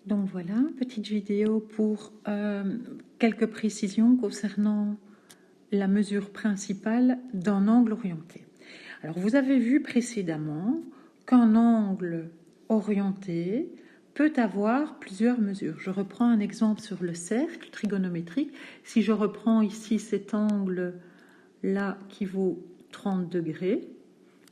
Donc voilà, petite vidéo pour quelques précisions concernant la mesure principale d'un angle orienté. Alors vous avez vu précédemment qu'un angle orienté peut avoir plusieurs mesures. Je reprends un exemple sur le cercle trigonométrique. Si je reprends ici cet angle-là qui vaut 30 degrés,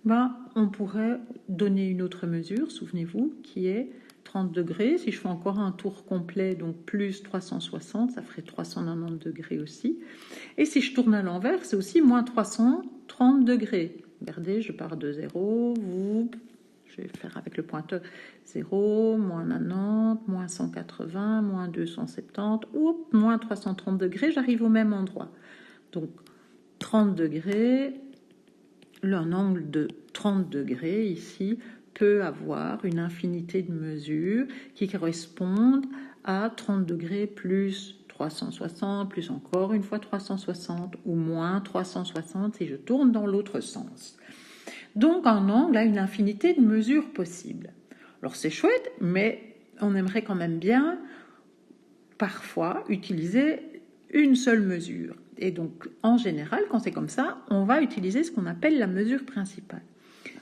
on pourrait donner une autre mesure, souvenez-vous, qui est 30 degrés. Si je fais encore un tour complet, donc plus 360, ça ferait 390 degrés aussi. Et si je tourne à l'envers, c'est aussi moins 330 degrés. Regardez, je pars de 0, je vais faire avec le pointeur 0, moins 90, moins 180, moins 270, moins 330 degrés, j'arrive au même endroit. Donc 30 degrés, un angle de 30 degrés ici peut avoir une infinité de mesures qui correspondent à 30 degrés plus 360, plus encore une fois 360 ou moins 360 si je tourne dans l'autre sens. Donc un angle a une infinité de mesures possibles. Alors c'est chouette, mais on aimerait quand même bien parfois utiliser une seule mesure. Et donc, en général, quand c'est comme ça, on va utiliser ce qu'on appelle la mesure principale.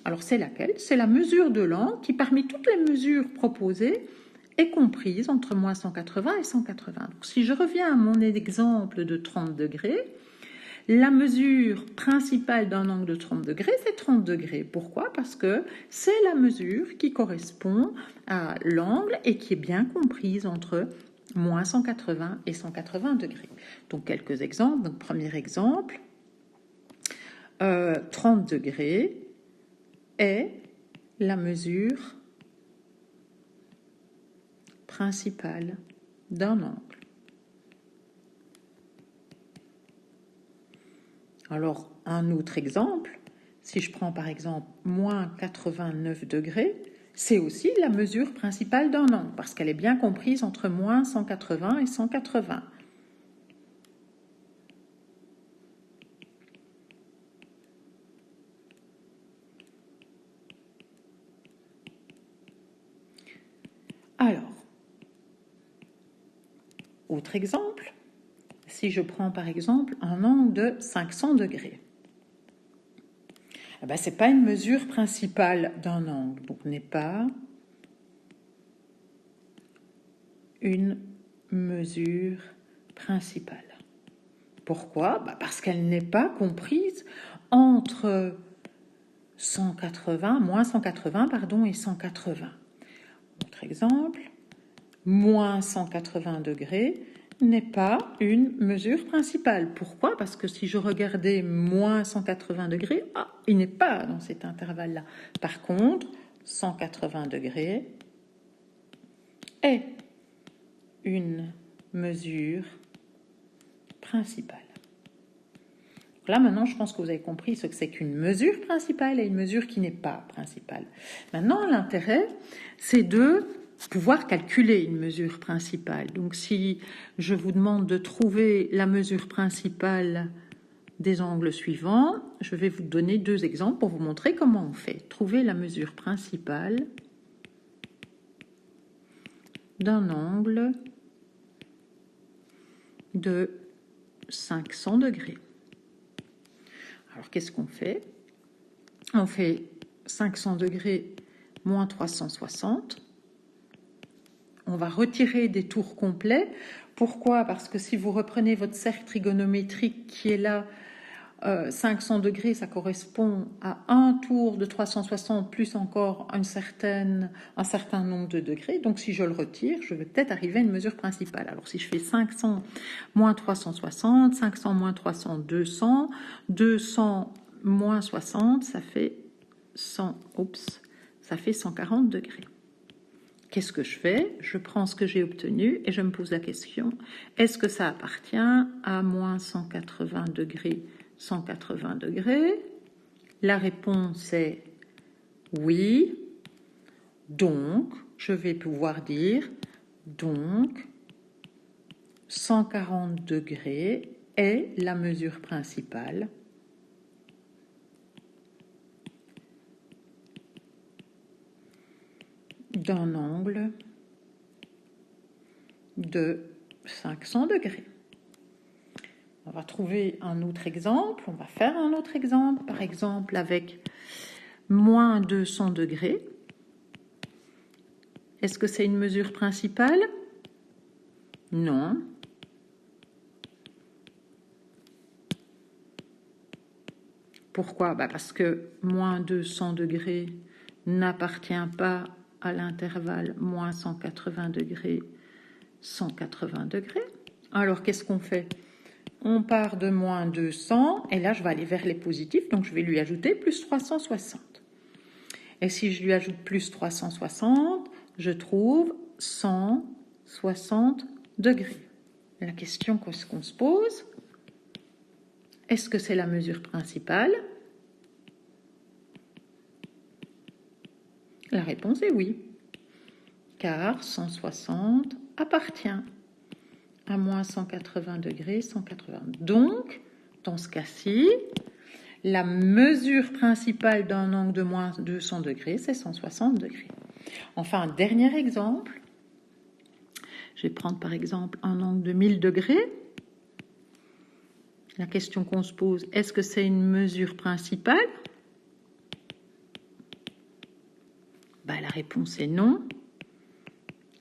Alors, c'est laquelle? C'est la mesure de l'angle qui, parmi toutes les mesures proposées, est comprise entre moins 180 et 180. Donc, si je reviens à mon exemple de 30 degrés, la mesure principale d'un angle de 30 degrés, c'est 30 degrés. Pourquoi? Parce que c'est la mesure qui correspond à l'angle et qui est bien comprise entre moins 180 et 180 degrés. Donc, quelques exemples. Donc, premier exemple, 30 degrés est la mesure principale d'un angle. Alors, un autre exemple, si je prends par exemple moins 89 degrés, c'est aussi la mesure principale d'un angle, parce qu'elle est bien comprise entre moins 180 et 180. Alors, autre exemple, si je prends par exemple un angle de 500 degrés, ce n'est pas une mesure principale d'un angle, donc n'est pas une mesure principale. Pourquoi? Parce qu'elle n'est pas comprise entre 180, moins 180 et 180. Autre exemple, moins 180 degrés n'est pas une mesure principale. Pourquoi? Parce que si je regardais moins 180 degrés, il n'est pas dans cet intervalle-là. Par contre, 180 degrés est une mesure principale. Donc là, maintenant, je pense que vous avez compris ce que c'est qu'une mesure principale et une mesure qui n'est pas principale. Maintenant, l'intérêt, c'est de pouvoir calculer une mesure principale. Donc, si je vous demande de trouver la mesure principale des angles suivants, je vais vous donner deux exemples pour vous montrer comment on fait. Trouver la mesure principale d'un angle de 500 degrés. Alors, qu'est-ce qu'on fait? On fait 500 degrés moins 360. On va retirer des tours complets. Pourquoi? Parce que si vous reprenez votre cercle trigonométrique qui est là, 500 degrés, ça correspond à un tour de 360 plus encore un certain nombre de degrés. Donc, si je le retire, je vais peut-être arriver à une mesure principale. Alors, si je fais 500 moins 360, 500 moins 300, 200, 200 moins 60, ça fait 140 degrés. Qu'est-ce que je fais? Je prends ce que j'ai obtenu et je me pose la question, est-ce que ça appartient à moins 180 degrés, 180 degrés? La réponse est oui. Donc, je vais pouvoir dire, donc, 140 degrés est la mesure principale d'un angle de 500 degrés. On va trouver un autre exemple, on va faire un autre exemple, par exemple avec moins 200 degrés. Est-ce que c'est une mesure principale? Non. Pourquoi? Parce que moins 200 degrés n'appartient pas à l'intervalle moins 180 degrés, 180 degrés. Alors, qu'est-ce qu'on fait? On part de moins 200, et là, je vais aller vers les positifs, donc je vais lui ajouter plus 360. Et si je lui ajoute plus 360, je trouve 160 degrés. La question qu'on se pose, est-ce que c'est la mesure principale? La réponse est oui, car 160 appartient à moins 180 degrés, 180. Donc, dans ce cas-ci, la mesure principale d'un angle de moins 200 degrés, c'est 160 degrés. Enfin, un dernier exemple. Je vais prendre par exemple un angle de 1000 degrés. La question qu'on se pose, est-ce que c'est une mesure principale? La réponse est non,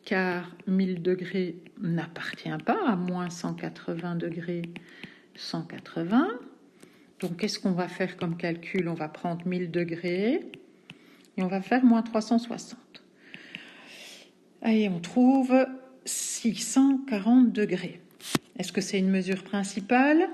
car 1000 degrés n'appartient pas à moins 180 degrés, 180. Donc, qu'est-ce qu'on va faire comme calcul? On va prendre 1000 degrés et on va faire moins 360. Et on trouve 640 degrés. Est-ce que c'est une mesure principale?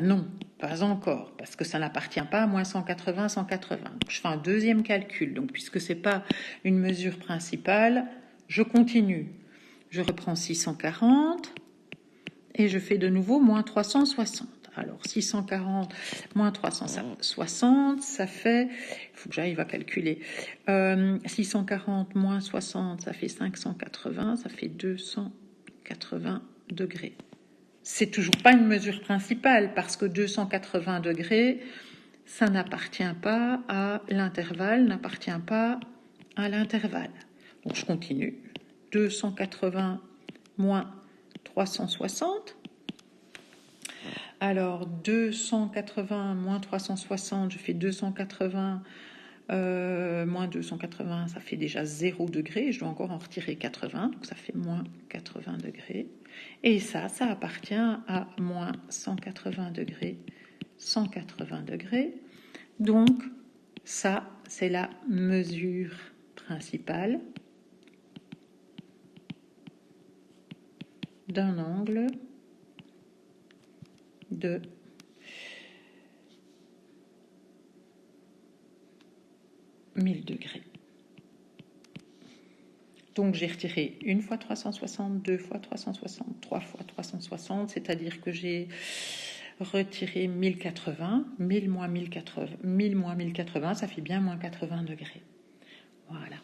Non, pas encore, parce que ça n'appartient pas à moins 180, 180. Donc, je fais un deuxième calcul. Donc, puisque ce n'est pas une mesure principale, je continue. Je reprends 640 et je fais de nouveau moins 360. Alors, 640 moins 360, ça fait... Il faut que j'arrive à calculer. 640 moins 60, ça fait 580, ça fait 280 degrés. C'est toujours pas une mesure principale parce que 280 degrés, ça n'appartient pas à l'intervalle, n'appartient pas à l'intervalle. Donc, je continue. 280 moins 360. Alors, 280 moins 360, je fais 280 moins 280, ça fait déjà 0 degré. Je dois encore en retirer 80, donc ça fait moins 80 degrés. Et ça appartient à moins 180 degrés, 180 degrés. Donc, ça, c'est la mesure principale d'un angle de 1000 degrés. Donc, j'ai retiré une fois 360, deux fois 360, trois fois 360, c'est-à-dire que j'ai retiré 1080, 1000 moins 1080, ça fait bien moins 80 degrés. Voilà.